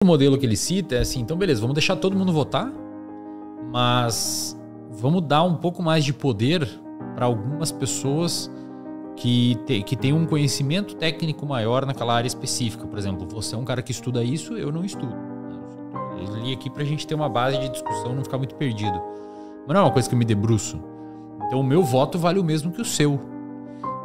O modelo que ele cita é assim, então beleza, vamos deixar todo mundo votar, mas vamos dar um pouco mais de poder para algumas pessoas que têm um conhecimento técnico maior naquela área específica. Por exemplo, você é um cara que estuda isso, eu não estudo. Eu li aqui pra gente ter uma base de discussão, não ficar muito perdido. Mas não é uma coisa que eu me debruço. Então o meu voto vale o mesmo que o seu.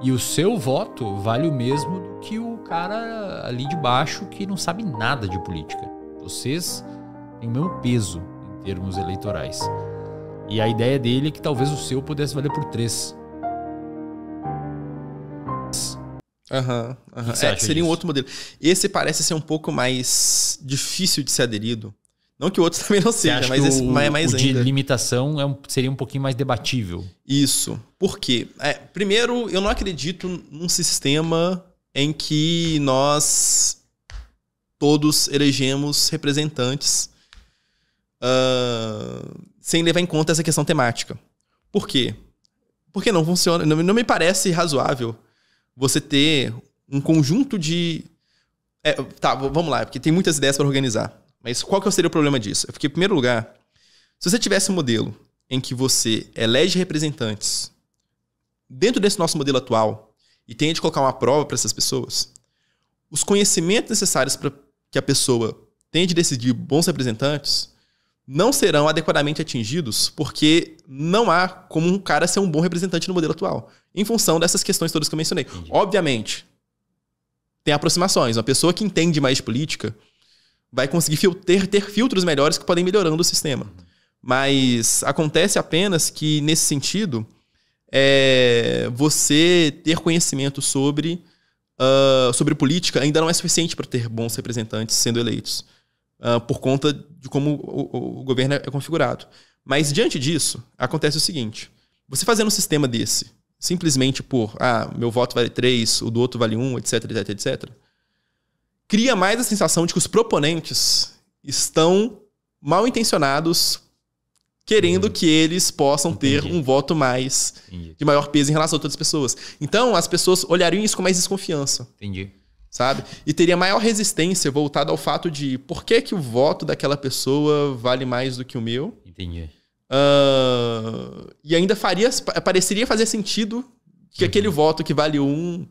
E o seu voto vale o mesmo do que o cara ali de baixo que não sabe nada de política. Vocês têm o mesmo peso em termos eleitorais. E a ideia dele é que talvez o seu pudesse valer por 3. Seria um outro modelo. Esse parece ser um pouco mais difícil de ser aderido. Não que o outro também não seja, mas esse é mais ainda. O de limitação seria um pouquinho mais debatível. Isso. Por quê? Primeiro, eu não acredito num sistema em que nós todos elegemos representantes sem levar em conta essa questão temática. Por quê? Porque não funciona. Não me parece razoável você ter um conjunto de... vamos lá, porque tem muitas ideias para organizar. Mas qual que seria o problema disso? Porque, em primeiro lugar, se você tivesse um modelo em que você elege representantes dentro desse nosso modelo atual e tenha de colocar uma prova para essas pessoas, os conhecimentos necessários para que a pessoa tenha de decidir bons representantes não serão adequadamente atingidos porque não há como um cara ser um bom representante no modelo atual, em função dessas questões todas que eu mencionei. Entendi. Obviamente, tem aproximações. Uma pessoa que entende mais de política vai conseguir ter filtros melhores que podem ir melhorando o sistema. Mas acontece apenas que, nesse sentido, você ter conhecimento sobre política ainda não é suficiente para ter bons representantes sendo eleitos, por conta de como o governo é configurado. Mas, diante disso, acontece o seguinte. Você fazendo um sistema desse, simplesmente por meu voto vale 3, o do outro vale 1, etc, etc, etc, cria mais a sensação de que os proponentes estão mal intencionados, querendo que eles possam ter um voto de maior peso em relação a outras pessoas. Então, as pessoas olhariam isso com mais desconfiança. Entendi. Sabe? E teria maior resistência voltada ao fato de por que o voto daquela pessoa vale mais do que o meu. Entendi. E ainda pareceria fazer sentido que aquele voto que vale 1...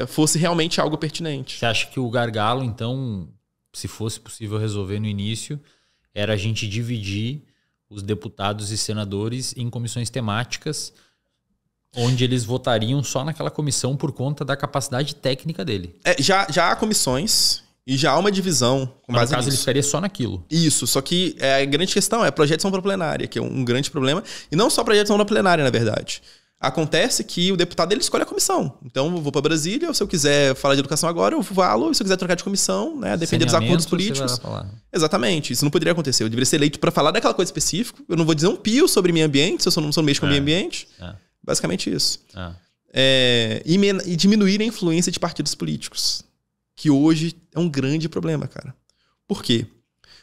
fosse realmente algo pertinente. Você acha que o gargalo, então, se fosse possível resolver no início, era a gente dividir os deputados e senadores em comissões temáticas, onde eles votariam só naquela comissão por conta da capacidade técnica dele? Já há comissões e já há uma divisão com base nisso. No caso, ele ficaria só naquilo. Isso, só que a grande questão é projeção para plenária, que é um grande problema. E não só projeção para plenária, na verdade. Acontece que o deputado ele escolhe a comissão. Então, eu vou para Brasília, se eu quiser falar de educação agora, eu falo, e se eu quiser trocar de comissão, né, depender dos acordos políticos. Exatamente, isso não poderia acontecer. Eu deveria ser eleito para falar daquela coisa específica. Eu não vou dizer um pio sobre meio ambiente, se eu não mexo com o meio ambiente. Basicamente isso. E diminuir a influência de partidos políticos, que hoje é um grande problema, cara. Por quê?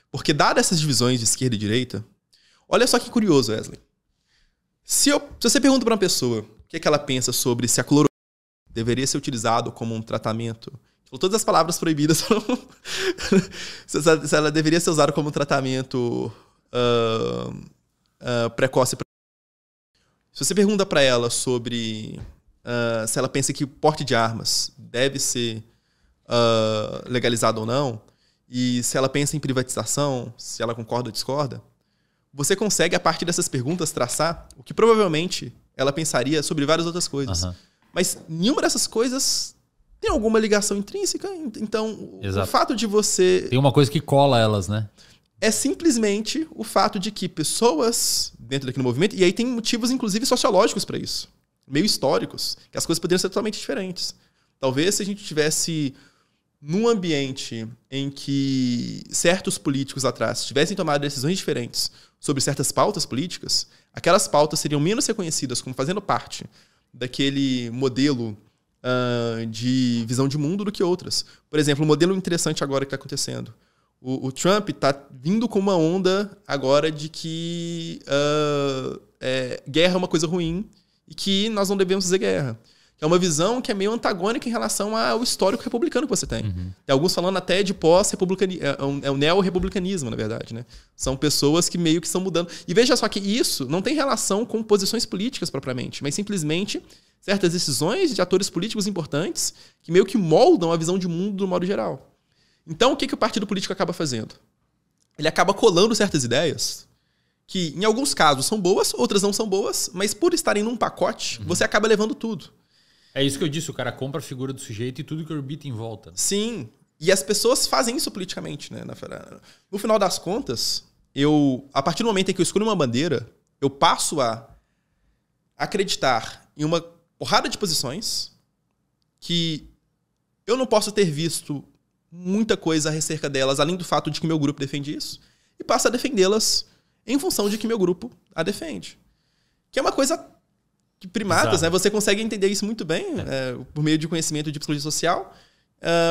Porque, dadas essas divisões de esquerda e direita, olha só que curioso, Wesley. Se você pergunta para uma pessoa o que ela pensa sobre se a cloroquina deveria ser utilizado como um tratamento, todas as palavras proibidas, se ela deveria ser usada como um tratamento precoce. Se você pergunta para ela sobre se ela pensa que o porte de armas deve ser legalizado ou não, e se ela pensa em privatização, se ela concorda ou discorda, você consegue, a partir dessas perguntas, traçar o que provavelmente ela pensaria sobre várias outras coisas. Mas nenhuma dessas coisas tem alguma ligação intrínseca. Então, o fato de você... Tem uma coisa que cola elas, né? É simplesmente o fato de que pessoas dentro daquele movimento... E aí tem motivos, inclusive, sociológicos para isso. Meio históricos. Que as coisas poderiam ser totalmente diferentes. Talvez se a gente tivesse num ambiente em que certos políticos atrás tivessem tomado decisões diferentes sobre certas pautas políticas, aquelas pautas seriam menos reconhecidas como fazendo parte daquele modelo de visão de mundo do que outras. Por exemplo, um modelo interessante agora que está acontecendo. O Trump está vindo com uma onda agora de que guerra é uma coisa ruim e que nós não devemos fazer guerra. que é uma visão que é meio antagônica em relação ao histórico republicano que você tem. Tem alguns falando até de pós-republicanismo, é o neo-republicanismo, na verdade, né? São pessoas que meio que estão mudando. E veja só que isso não tem relação com posições políticas propriamente, mas simplesmente certas decisões de atores políticos importantes que meio que moldam a visão de mundo do modo geral. Então, o que o partido político acaba fazendo? Ele acaba colando certas ideias que, em alguns casos, são boas, outras não são boas, mas por estarem num pacote, você acaba levando tudo. É isso que eu disse, o cara compra a figura do sujeito e tudo que orbita em volta. Sim, e as pessoas fazem isso politicamente, né? No final das contas, a partir do momento em que eu escolho uma bandeira, eu passo a acreditar em uma porrada de posições que eu não posso ter visto muita coisa acerca delas, além do fato de que meu grupo defende isso, e passo a defendê-las em função de que meu grupo a defende. Que é uma coisa que primatas, né? Você consegue entender isso muito bem por meio de conhecimento de psicologia social,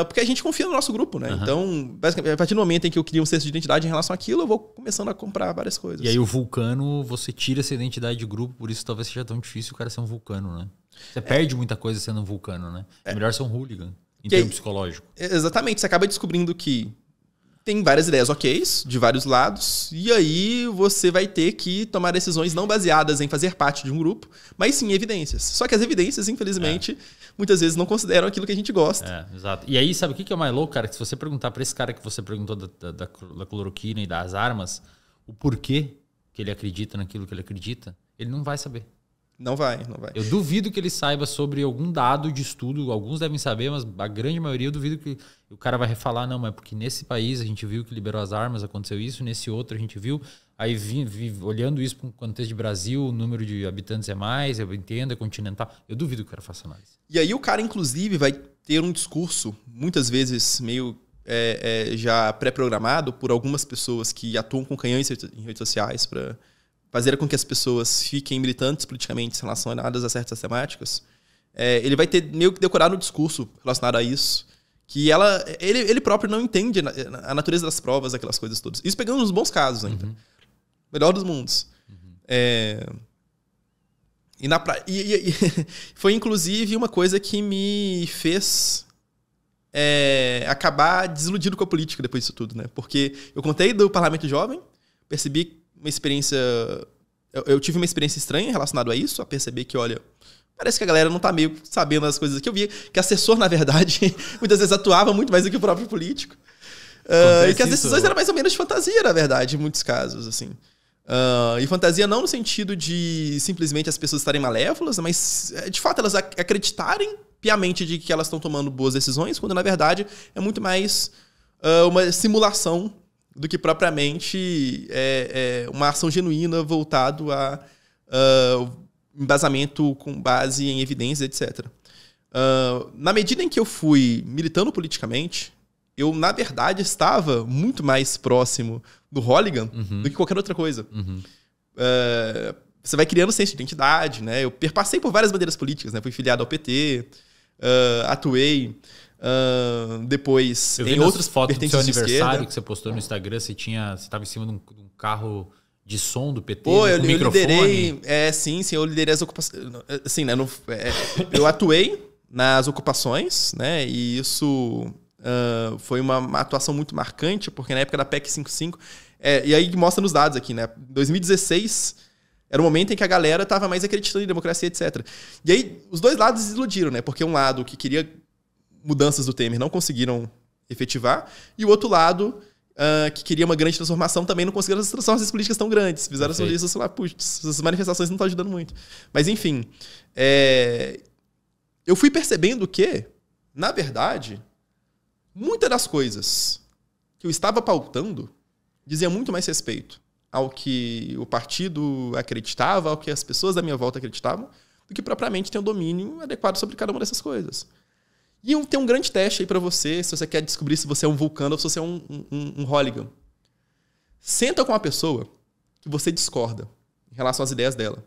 porque a gente confia no nosso grupo, né? Então, basicamente, a partir do momento em que eu crio um senso de identidade em relação àquilo, eu vou começando a comprar várias coisas. E aí o vulcano, você tira essa identidade de grupo, por isso talvez seja tão difícil o cara ser um vulcano, né? Você perde muita coisa sendo um vulcano, né? É melhor ser um hooligan, em termo psicológico. Exatamente, você acaba descobrindo que tem várias ideias ok's, de vários lados, e aí você vai ter que tomar decisões não baseadas em fazer parte de um grupo, mas sim em evidências. Só que as evidências, infelizmente, muitas vezes não consideram aquilo que a gente gosta. Exato. E aí, sabe o que é o mais louco, cara? Que se você perguntar para esse cara que você perguntou da cloroquina e das armas, o porquê que ele acredita naquilo que ele acredita, ele não vai saber. Não vai. Eu duvido que ele saiba sobre algum dado de estudo. Alguns devem saber, mas a grande maioria eu duvido que o cara vai falar, não, mas porque nesse país a gente viu que liberou as armas, aconteceu isso, nesse outro a gente viu. Aí olhando isso para o contexto de Brasil, o número de habitantes é mais, eu entendo, é continental. Eu duvido que o cara faça análise. E aí o cara, inclusive, vai ter um discurso, muitas vezes meio já pré-programado por algumas pessoas que atuam com canhões em redes sociais para fazer com que as pessoas fiquem militantes politicamente relacionadas a certas temáticas. Ele vai ter meio que decorado um discurso relacionado a isso, que ele próprio não entende a natureza das provas, aquelas coisas todas. Isso pegando nos bons casos ainda. Melhor dos mundos. E foi, inclusive, uma coisa que me fez acabar desiludido com a política depois disso tudo, né? Porque eu contei do Parlamento Jovem, percebi uma experiência... Eu tive uma experiência estranha relacionada a isso, a perceber que, olha, parece que a galera não tá meio sabendo as coisas que eu vi, que assessor, na verdade, muitas vezes atuava muito mais do que o próprio político. E que as decisões eram mais ou menos de fantasia, na verdade, em muitos casos, assim. E fantasia não no sentido de simplesmente as pessoas estarem malévolas, mas, de fato, elas acreditarem piamente de que elas estão tomando boas decisões, quando, na verdade, é muito mais uma simulação do que propriamente uma ação genuína voltado a embasamento com base em evidências, etc. Na medida em que eu fui militando politicamente, eu, na verdade, estava muito mais próximo do hooligan do que qualquer outra coisa. Você vai criando senso de identidade, né? Eu perpassei por várias bandeiras políticas, né? Fui filiado ao PT, atuei... depois, em outras fotos do seu aniversário que você postou no Instagram, você estava em cima de um carro de som do PT, com microfone. Liderei, sim, eu liderei as ocupações. Assim, né, eu atuei nas ocupações, né? E isso foi uma atuação muito marcante, porque na época da PEC 55, e aí mostra nos dados aqui, né? 2016 era o momento em que a galera estava mais acreditando em democracia, etc. E aí os dois lados desiludiram, né? Porque um lado que queria mudanças do Temer não conseguiram efetivar, e o outro lado, que queria uma grande transformação, também não conseguiram as transformações políticas tão grandes. Fizeram essas listas, sei lá, essas manifestações não estão ajudando muito. Mas, enfim, eu fui percebendo que, na verdade, muitas das coisas que eu estava pautando dizia muito mais respeito ao que o partido acreditava, ao que as pessoas da minha volta acreditavam, do que propriamente ter um domínio adequado sobre cada uma dessas coisas. E tem um grande teste aí pra você, se você quer descobrir se você é um vulcano ou se você é um hooligan. Senta com uma pessoa que você discorda em relação às ideias dela.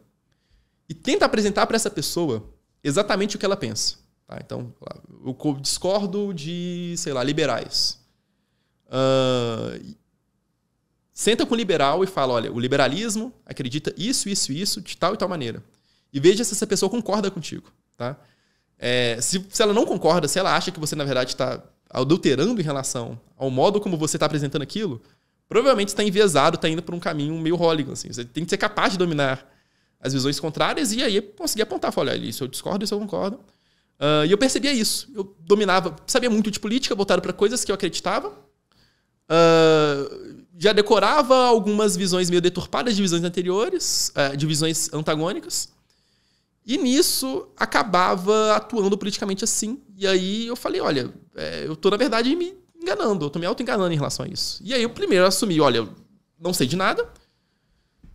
E tenta apresentar pra essa pessoa exatamente o que ela pensa. Tá? Então, eu discordo de, sei lá, liberais. Senta com o liberal e fala, olha, o liberalismo acredita isso, isso, isso, de tal e tal maneira. E veja se essa pessoa concorda contigo. Tá? Se ela não concorda, se ela acha que você, na verdade, está adulterando em relação ao modo como você está apresentando aquilo, provavelmente está enviesado, está indo por um caminho meio Hooligan. Assim. Você tem que ser capaz de dominar as visões contrárias e aí conseguir apontar. Falar, olha, isso eu discordo, isso eu concordo. E eu percebia isso. Eu dominava, sabia muito de política, voltado para coisas que eu acreditava. Já decorava algumas visões meio deturpadas de visões anteriores, de visões antagônicas. E nisso acabava atuando politicamente assim. E aí eu falei, olha, eu tô na verdade me enganando, eu tô me auto-enganando em relação a isso. E aí eu primeiro assumi, olha, eu não sei de nada,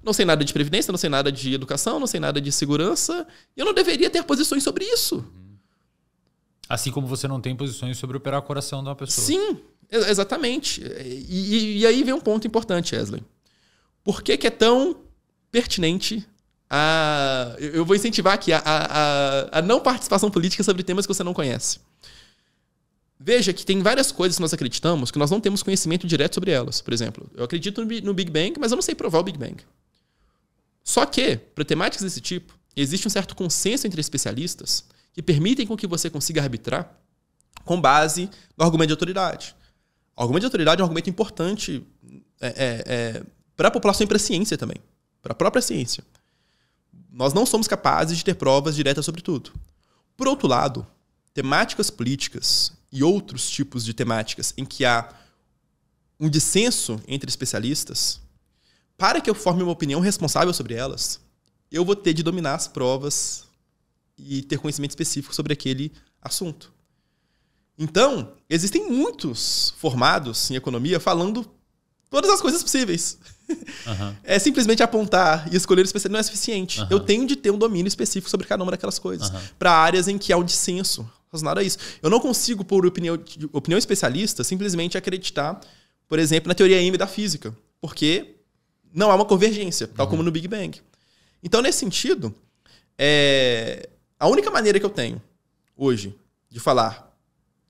não sei nada de previdência, não sei nada de educação, não sei nada de segurança, e eu não deveria ter posições sobre isso. Assim como você não tem posições sobre operar o coração de uma pessoa. Sim, exatamente. E aí vem um ponto importante, Wesley. Por que é tão pertinente eu vou incentivar aqui a não participação política sobre temas que você não conhece? Veja que tem várias coisas que nós acreditamos que nós não temos conhecimento direto sobre elas. Por exemplo, eu acredito no Big Bang, mas eu não sei provar o Big Bang. Só que, para temáticas desse tipo, existe um certo consenso entre especialistas que permitem com que você consiga arbitrar com base no argumento de autoridade. O argumento de autoridade é um argumento importante para a população e para a ciência também. Para a própria ciência. Nós não somos capazes de ter provas diretas sobre tudo. Por outro lado, temáticas políticas e outros tipos de temáticas em que há um dissenso entre especialistas, para que eu forme uma opinião responsável sobre elas, eu vou ter de dominar as provas e ter conhecimento específico sobre aquele assunto. Então, existem muitos formados em economia falando todas as coisas possíveis. É simplesmente apontar e escolher o especialista não é suficiente. Eu tenho de ter um domínio específico sobre cada uma daquelas coisas. Para áreas em que há um dissenso relacionado a isso. Eu não consigo, por opinião especialista, simplesmente acreditar, por exemplo, na teoria M da física. Porque não há uma convergência, tal como no Big Bang. Então, nesse sentido, a única maneira que eu tenho hoje de falar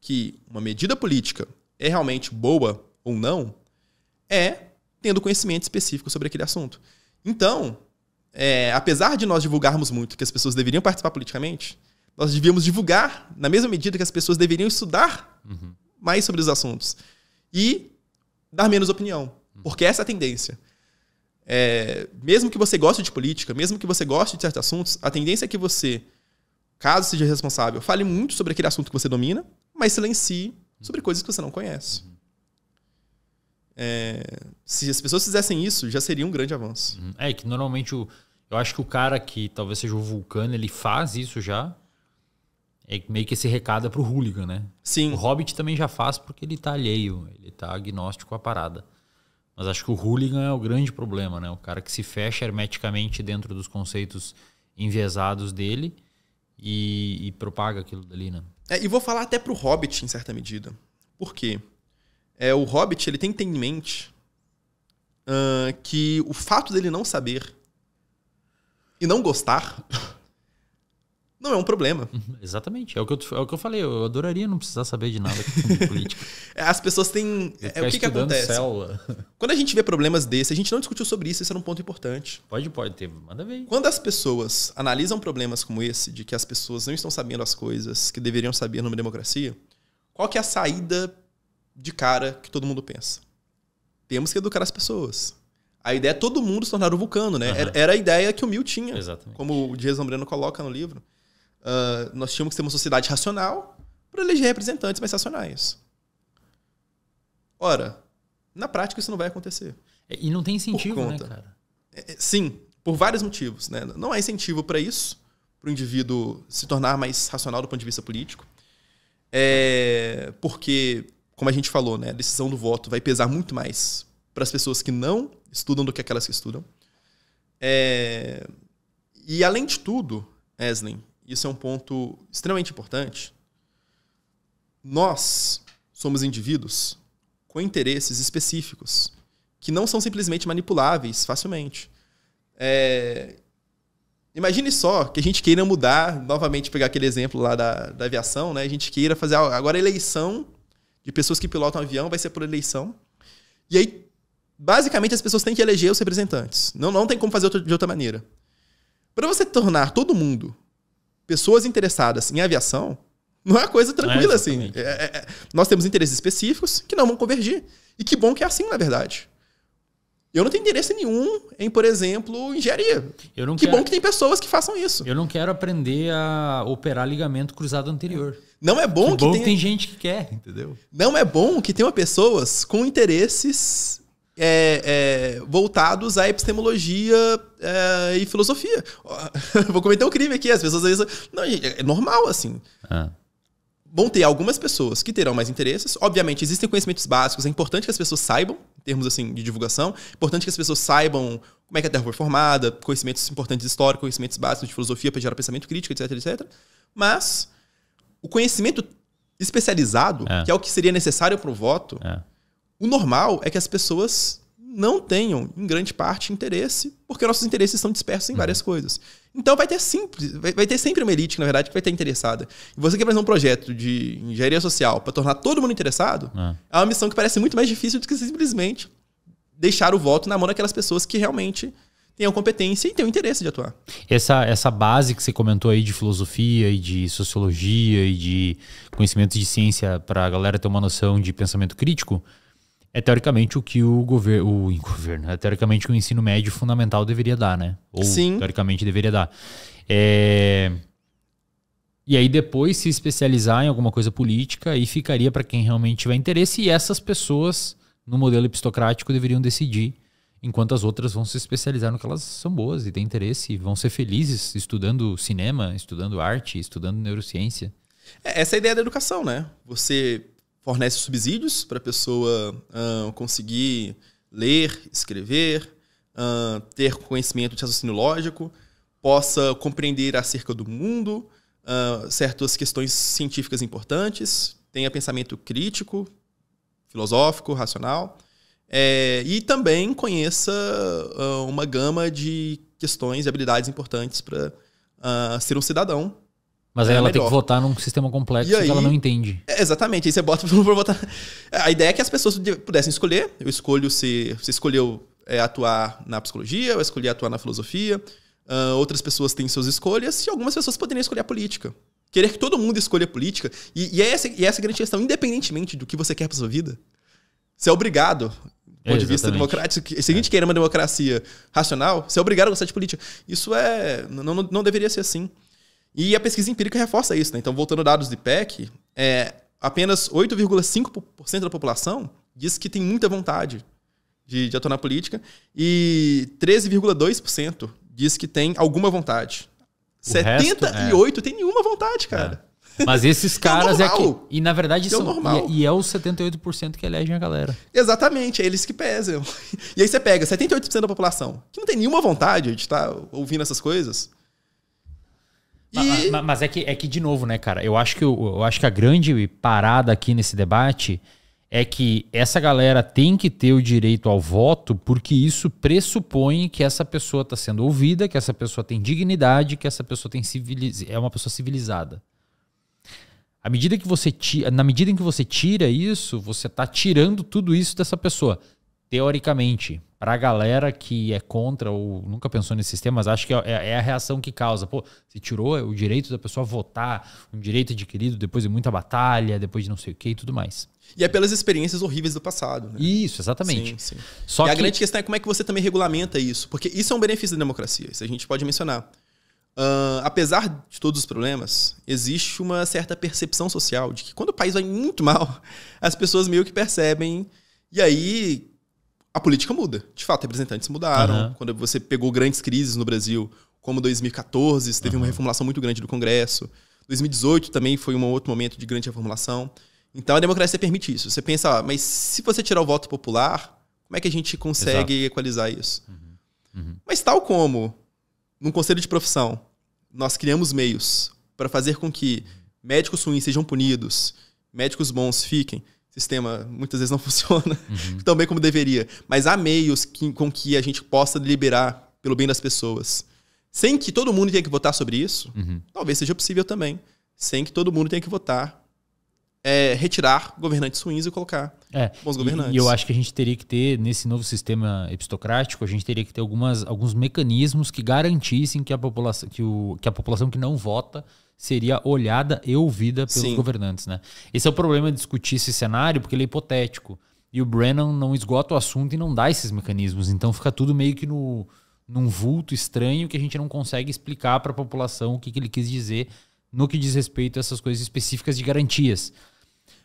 que uma medida política é realmente boa ou não é tendo conhecimento específico sobre aquele assunto. Então, apesar de nós divulgarmos muito que as pessoas deveriam participar politicamente, nós devíamos divulgar na mesma medida que as pessoas deveriam estudar mais sobre os assuntos e dar menos opinião. Porque essa é a tendência. Mesmo que você goste de política, mesmo que você goste de certos assuntos, a tendência é que você, caso seja responsável, fale muito sobre aquele assunto que você domina, mas silencie sobre coisas que você não conhece. Se as pessoas fizessem isso, já seria um grande avanço. Que normalmente eu acho que o cara que talvez seja o Vulcano, ele faz isso já. Meio que esse recado é pro hooligan, né? Sim. O Hobbit também já faz porque ele tá alheio, ele tá agnóstico à parada. Mas acho que o hooligan é o grande problema, né? O cara que se fecha hermeticamente dentro dos conceitos enviesados dele e propaga aquilo dali, né? E vou falar até pro Hobbit, em certa medida. Por quê? O Hobbit, ele tem que ter em mente que o fato dele não saber e não gostar não é um problema. Exatamente. É o que eu falei. Eu adoraria não precisar saber de nada de política. As pessoas têm... O que acontece? Célula. Quando a gente vê problemas desses, a gente não discutiu sobre isso. Esse era um ponto importante. Pode ter. Manda ver. Quando as pessoas analisam problemas como esse, de que as pessoas não estão sabendo as coisas que deveriam saber numa democracia, qual que é a saída de cara que todo mundo pensa? Temos que educar as pessoas. A ideia é todo mundo se tornar o Vulcano, né? Era a ideia que o Mill tinha. Exatamente. Como o Dias Zambrano coloca no livro. Nós tínhamos que ter uma sociedade racional para eleger representantes mais racionais. Ora, na prática isso não vai acontecer. E não tem incentivo, né, cara? Sim, por vários motivos, né? Não há incentivo para isso, para o indivíduo se tornar mais racional do ponto de vista político. Porque, como a gente falou, né, a decisão do voto vai pesar muito mais para as pessoas que não estudam do que aquelas que estudam. E, além de tudo, Wesley, isso é um ponto extremamente importante, nós somos indivíduos com interesses específicos que não são simplesmente manipuláveis facilmente. Imagine só que a gente queira mudar, novamente pegar aquele exemplo lá da aviação, né? A gente queira fazer agora a eleição de pessoas que pilotam avião, vai ser por eleição. E aí, basicamente, as pessoas têm que eleger os representantes. Não tem como fazer de outra maneira. Para você tornar todo mundo pessoas interessadas em aviação não é uma coisa tranquila, assim. Nós temos interesses específicos que não vão convergir. E que bom que é assim, na verdade. Eu não tenho interesse nenhum em, por exemplo, engenharia. Bom que tem pessoas que façam isso. Eu não quero aprender a operar ligamento cruzado anterior. Não é bom que tem gente que quer, entendeu? Não é bom que tenham pessoas com interesses voltados à epistemologia e filosofia. Vou cometer um crime aqui. As pessoas às vezes... Não, é normal, assim. Vão ter algumas pessoas que terão mais interesses. Obviamente, existem conhecimentos básicos. É importante que as pessoas saibam, em termos assim, de divulgação. É importante que as pessoas saibam como é que a Terra foi formada, conhecimentos importantes históricos, conhecimentos básicos de filosofia para gerar pensamento crítico, etc, etc. Mas o conhecimento especializado, que é o que seria necessário para o voto, o normal é que as pessoas não tenham, em grande parte, interesse, porque nossos interesses estão dispersos em várias coisas. Então vai ter sempre uma elite, na verdade, que vai estar interessada. E você quer fazer um projeto de engenharia social para tornar todo mundo interessado, é uma missão que parece muito mais difícil do que simplesmente deixar o voto na mão daquelas pessoas que realmente tenham competência e tenham interesse de atuar. Essa base que você comentou aí de filosofia e de sociologia e de conhecimentos de ciência para a galera ter uma noção de pensamento crítico, é teoricamente o que é teoricamente o ensino médio fundamental deveria dar, né? Ou Sim. Teoricamente deveria dar. E aí depois se especializar em alguma coisa política e ficaria para quem realmente tiver interesse, e essas pessoas, no modelo epistocrático, deveriam decidir, enquanto as outras vão se especializar no que elas são boas e têm interesse, e vão ser felizes estudando cinema, estudando arte, estudando neurociência. Essa é a ideia da educação, né? Você fornece subsídios para a pessoa conseguir ler, escrever, ter conhecimento de raciocínio lógico, possa compreender acerca do mundo, certas questões científicas importantes, tenha pensamento crítico, filosófico, racional, e também conheça uma gama de questões e habilidades importantes para ser um cidadão. Mas aí ela tem que votar num sistema complexo que ela não entende. Exatamente. Aí você bota para votar. A ideia é que as pessoas pudessem escolher. Você escolheu atuar na psicologia, eu escolhi atuar na filosofia. Outras pessoas têm suas escolhas e algumas pessoas poderiam escolher a política. Querer que todo mundo escolha a política. E essa é a grande questão, independentemente do que você quer para sua vida. Você é obrigado, do ponto de vista democrático. Se a gente quer uma democracia racional, você é obrigado a gostar de política. Isso não deveria ser assim. E a pesquisa empírica reforça isso, né? Então, voltando a dados do IPEC, apenas 8,5% da população diz que tem muita vontade de atuar na política e 13,2% diz que tem alguma vontade. 78% tem nenhuma vontade, cara. Mas esses caras e na verdade são normal. E é os 78% que elegem a galera. Exatamente, é eles que pesam. E aí você pega 78% da população que não tem nenhuma vontade de estar ouvindo essas coisas. Mas é que, de novo, né, cara? Eu acho que a grande parada aqui nesse debate é que essa galera tem que ter o direito ao voto, porque isso pressupõe que essa pessoa está sendo ouvida, que essa pessoa tem dignidade, que essa pessoa é uma pessoa civilizada. Na medida em que você tira isso, você está tirando tudo isso dessa pessoa. Teoricamente, para a galera que é contra ou nunca pensou nesse sistema, mas acho que é a reação que causa. Pô, você tirou o direito da pessoa votar, um direito adquirido depois de muita batalha, depois de não sei o que e tudo mais. E é pelas experiências horríveis do passado, né? Isso, exatamente. Sim. A grande questão é como é que você também regulamenta isso, porque isso é um benefício da democracia, isso a gente pode mencionar. Apesar de todos os problemas, existe uma certa percepção social de que quando o país vai muito mal, as pessoas meio que percebem, e aí a política muda. De fato, representantes mudaram. Quando você pegou grandes crises no Brasil, como 2014, teve uma reformulação muito grande do Congresso. 2018 também foi um outro momento de grande reformulação. Então a democracia permite isso. Você pensa, mas se você tirar o voto popular, como é que a gente consegue equalizar isso? Mas tal como num conselho de profissão, nós criamos meios para fazer com que médicos ruins sejam punidos, médicos bons fiquem. O sistema muitas vezes não funciona tão bem como deveria. Mas há meios com que a gente possa deliberar pelo bem das pessoas. Sem que todo mundo tenha que votar sobre isso, talvez seja possível também. Sem que todo mundo tenha que votar retirar governantes ruins e colocar bons governantes. E eu acho que a gente teria que ter, nesse novo sistema epistocrático, a gente teria que ter alguns mecanismos que garantissem que a população que não vota seria olhada e ouvida pelos governantes, né? Esse é o problema de discutir esse cenário, porque ele é hipotético. E o Brennan não esgota o assunto e não dá esses mecanismos. Então fica tudo meio que num vulto estranho que a gente não consegue explicar para a população o que ele quis dizer no que diz respeito a essas coisas específicas de garantias.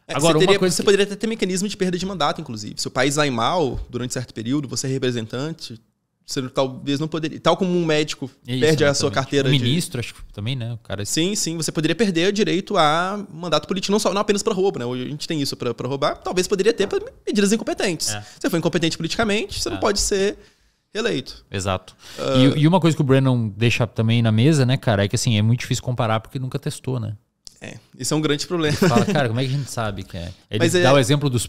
Agora, você poderia até ter mecanismo de perda de mandato, inclusive. Se o país vai mal durante certo período, você é representante, você talvez não poderia... Tal como um médico perde a sua carteira de... ministro, acho que também, né? O cara... Sim, você poderia perder o direito a mandato político, não apenas para roubo, né? Hoje a gente tem isso para roubar, talvez poderia ter para medidas incompetentes. Se você for incompetente politicamente, você não pode ser reeleito. Exato. E uma coisa que o Brennan deixa também na mesa, né, cara, é que assim, é muito difícil comparar porque nunca testou, né? Isso é um grande problema. Ele fala, cara, como é que a gente sabe que é? Ele dá o exemplo do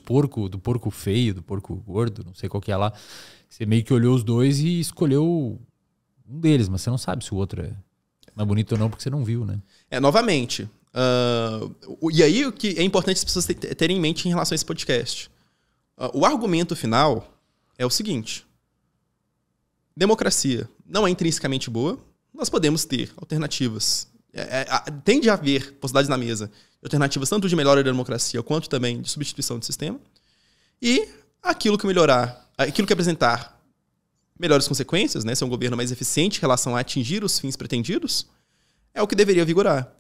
porco feio, do porco gordo, não sei qual que é lá. Você meio que olhou os dois e escolheu um deles, mas você não sabe se o outro é mais bonito ou não, porque você não viu, né? Novamente. E aí o que é importante as pessoas terem em mente em relação a esse podcast. O argumento final é o seguinte. Democracia não é intrinsecamente boa. Nós podemos ter alternativas. Tende a haver possibilidades na mesa de alternativas tanto de melhora da democracia quanto também de substituição do sistema. E aquilo que apresentar melhores consequências, né, ser um governo mais eficiente em relação a atingir os fins pretendidos, é o que deveria vigorar.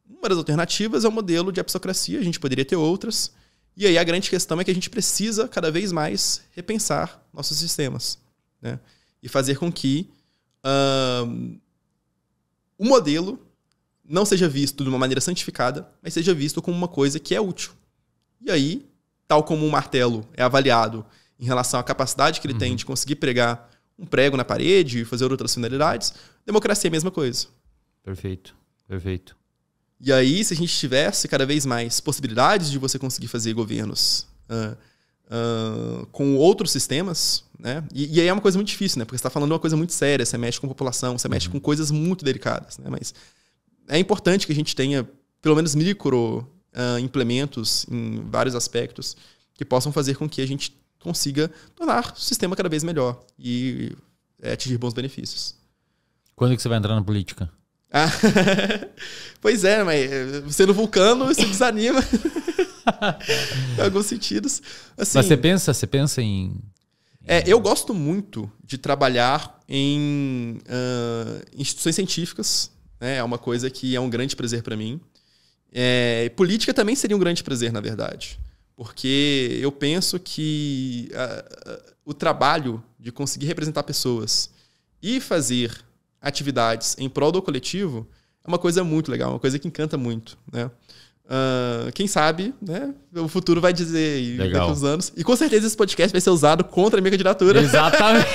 Uma das alternativas é o modelo de epistocracia, a gente poderia ter outras. E aí a grande questão é que a gente precisa cada vez mais repensar nossos sistemas, né, e fazer com que o modelo não seja visto de uma maneira santificada, mas seja visto como uma coisa que é útil. E aí, tal como um martelo é avaliado em relação à capacidade que ele tem de conseguir pregar um prego na parede e fazer outras finalidades, democracia é a mesma coisa. Perfeito. E aí, se a gente tivesse cada vez mais possibilidades de você conseguir fazer governos com outros sistemas, né? E aí é uma coisa muito difícil, né? Porque você está falando de uma coisa muito séria, você mexe com a população, você mexe com coisas muito delicadas, né? Mas é importante que a gente tenha, pelo menos, micro implementos em vários aspectos que possam fazer com que a gente consiga tornar o sistema cada vez melhor e atingir bons benefícios. Quando que você vai entrar na política? Pois é, mas sendo vulcano, isso desanima em alguns sentidos. Assim, mas você pensa em... eu gosto muito de trabalhar em instituições científicas. É uma coisa que é um grande prazer para mim. Política também seria um grande prazer, na verdade. Porque eu penso que o trabalho de conseguir representar pessoas e fazer atividades em prol do coletivo é uma coisa muito legal, uma coisa que encanta muito, né? Quem sabe, né? O futuro vai dizer daqui a uns anos. E com certeza esse podcast vai ser usado contra a minha candidatura. Exatamente.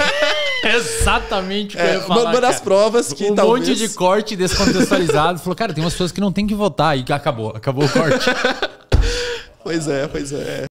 Exatamente o que eu ia falar. Uma das provas que talvez... monte de corte descontextualizado. Falou, cara, tem umas pessoas que não tem que votar. E acabou o corte. Pois é.